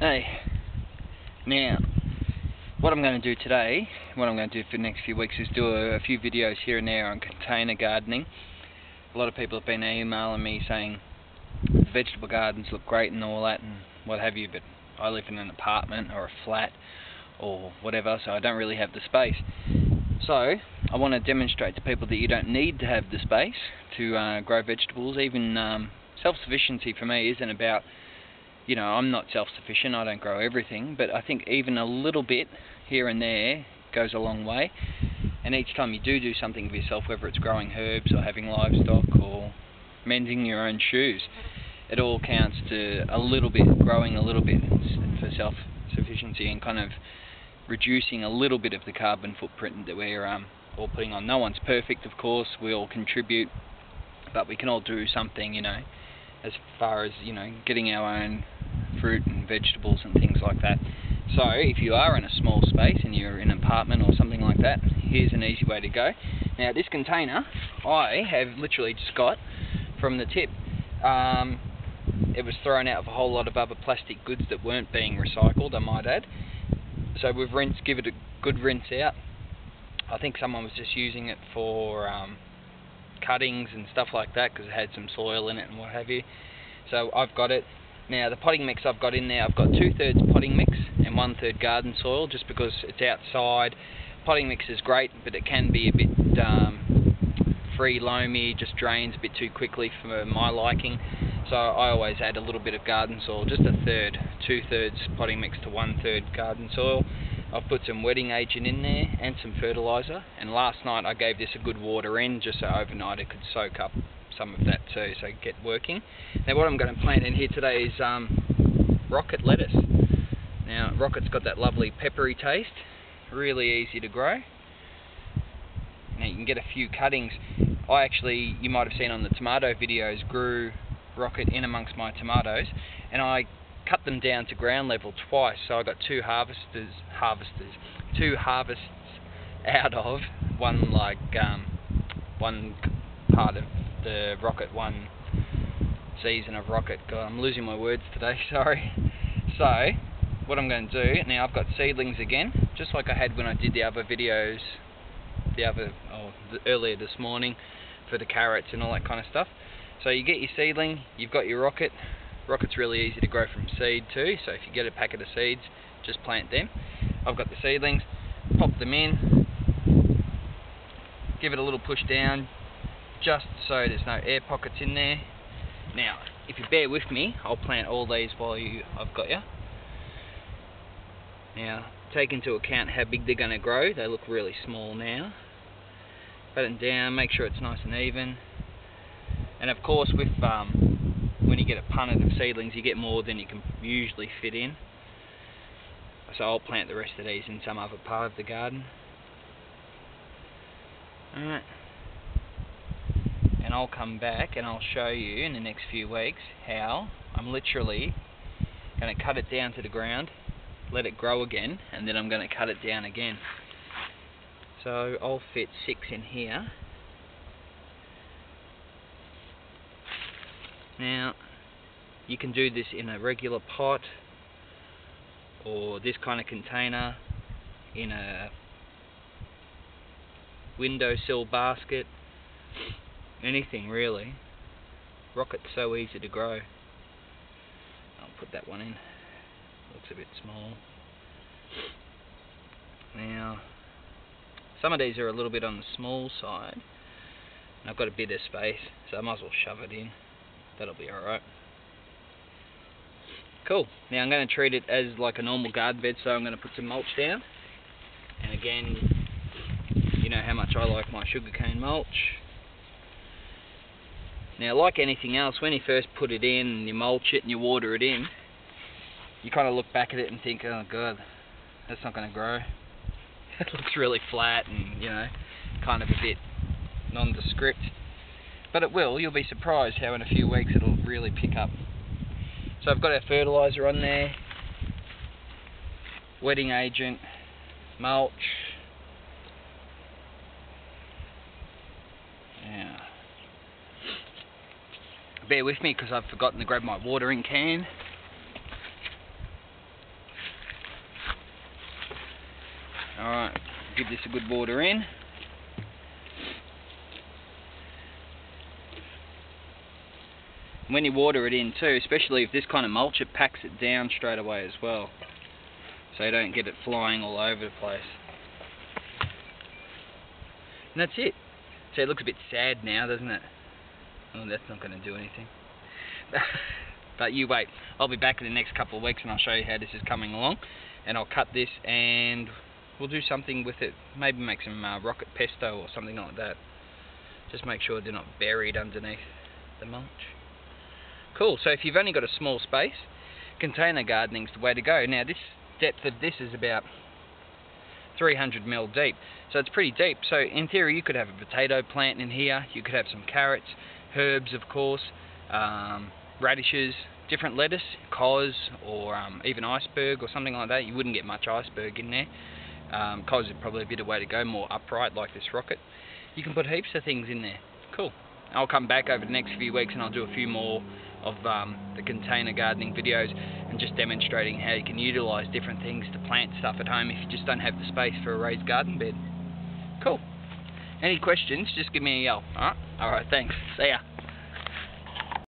Hey, now, what I'm going to do today, what I'm going to do for the next few weeks is do a few videos here and there on container gardening. A lot of people have been emailing me saying the vegetable gardens look great and all that and what have you, but I live in an apartment or a flat or whatever, so I don't really have the space. So, I want to demonstrate to people that you don't need to have the space to grow vegetables. Even self-sufficiency for me isn't about, you know, I'm not self-sufficient, I don't grow everything, but I think even a little bit here and there goes a long way. And each time you do something for yourself, whether it's growing herbs or having livestock or mending your own shoes, it all counts to a little bit, growing a little bit for self-sufficiency and kind of reducing a little bit of the carbon footprint that we're all putting on. No one's perfect, of course, we all contribute, but we can all do something, you know, as far as, you know, getting our own fruit and vegetables and things like that. So if you are in a small space and you're in an apartment or something like that, here's an easy way to go. Now this container I have literally just got from the tip. It was thrown out of a whole lot of other plastic goods that weren't being recycled, I might add. So we've give it a good rinse out. I think someone was just using it for cuttings and stuff like that because it had some soil in it and what have you. So I've got it. Now the potting mix I've got in there, I've got 2/3 potting mix and 1/3 garden soil, just because it's outside. Potting mix is great, but it can be a bit free loamy, just drains a bit too quickly for my liking. So I always add a little bit of garden soil, just 1/3, 2/3 potting mix to 1/3 garden soil. I've put some wetting agent in there and some fertiliser, and last night I gave this a good water in just so overnight it could soak up some of that too, so get working. Now what I'm going to plant in here today is rocket lettuce. Now rocket's got that lovely peppery taste, really easy to grow. Now you can get a few cuttings. I actually, you might have seen on the tomato videos, grew rocket in amongst my tomatoes, and I cut them down to ground level twice, so I got two harvests out of one, like one part of the rocket, one season of rocket. God, I'm losing my words today, sorry. So what I'm going to do now, I've got seedlings again, just like I had when I did the other videos earlier this morning for the carrots and all that kind of stuff. So you get your seedling, you've got your rocket. Rocket's really easy to grow from seed too, so if you get a packet of seeds, just plant them. I've got the seedlings, pop them in, give it a little push down, just so there's no air pockets in there. Now, if you bear with me, I'll plant all these while I've got you. Now, take into account how big they're going to grow. They look really small now. Pat them down, make sure it's nice and even. And of course, with when you get a punnet of seedlings, you get more than you can usually fit in. So I'll plant the rest of these in some other part of the garden. Alright. And I'll come back and I'll show you in the next few weeks how I'm literally going to cut it down to the ground, let it grow again, and then I'm going to cut it down again. So I'll fit 6 in here. Now, you can do this in a regular pot or this kind of container, in a windowsill basket, anything really. Rocket's so easy to grow. I'll put that one in. Looks a bit small. Now, some of these are a little bit on the small side, and I've got a bit of space, so I might as well shove it in. That'll be alright. Cool. Now I'm going to treat it as like a normal garden bed, so I'm going to put some mulch down. And again, you know how much I like my sugarcane mulch. Now, like anything else, when you first put it in and you mulch it and you water it in, you kind of look back at it and think, oh god, that's not going to grow. It looks really flat and, you know, kind of a bit nondescript. But it will. You'll be surprised how in a few weeks it'll really pick up. So I've got our fertiliser on there, wetting agent, mulch. Yeah. Bear with me because I've forgotten to grab my watering can. give this a good water in. When you water it in too, especially if this kind of mulch, it packs it down straight away as well, so you don't get it flying all over the place. And that's it. So it looks a bit sad now, doesn't it? Oh, that's not going to do anything. But you wait. I'll be back in the next couple of weeks and I'll show you how this is coming along. And I'll cut this and we'll do something with it. Maybe make some rocket pesto or something like that. Just make sure they're not buried underneath the mulch. Cool, so if you've only got a small space, container gardening's the way to go. Now this depth of this is about 300 mil deep, so it's pretty deep. So in theory you could have a potato plant in here, you could have some carrots, herbs of course, radishes, different lettuce, cos, or even iceberg or something like that. You wouldn't get much iceberg in there. Cos is probably a bit of way to go, more upright like this rocket. You can put heaps of things in there. Cool. I'll come back over the next few weeks and I'll do a few more of the container gardening videos and just demonstrating how you can utilise different things to plant stuff at home if you just don't have the space for a raised garden bed. Cool. Any questions, just give me a yell. Alright, thanks. See ya.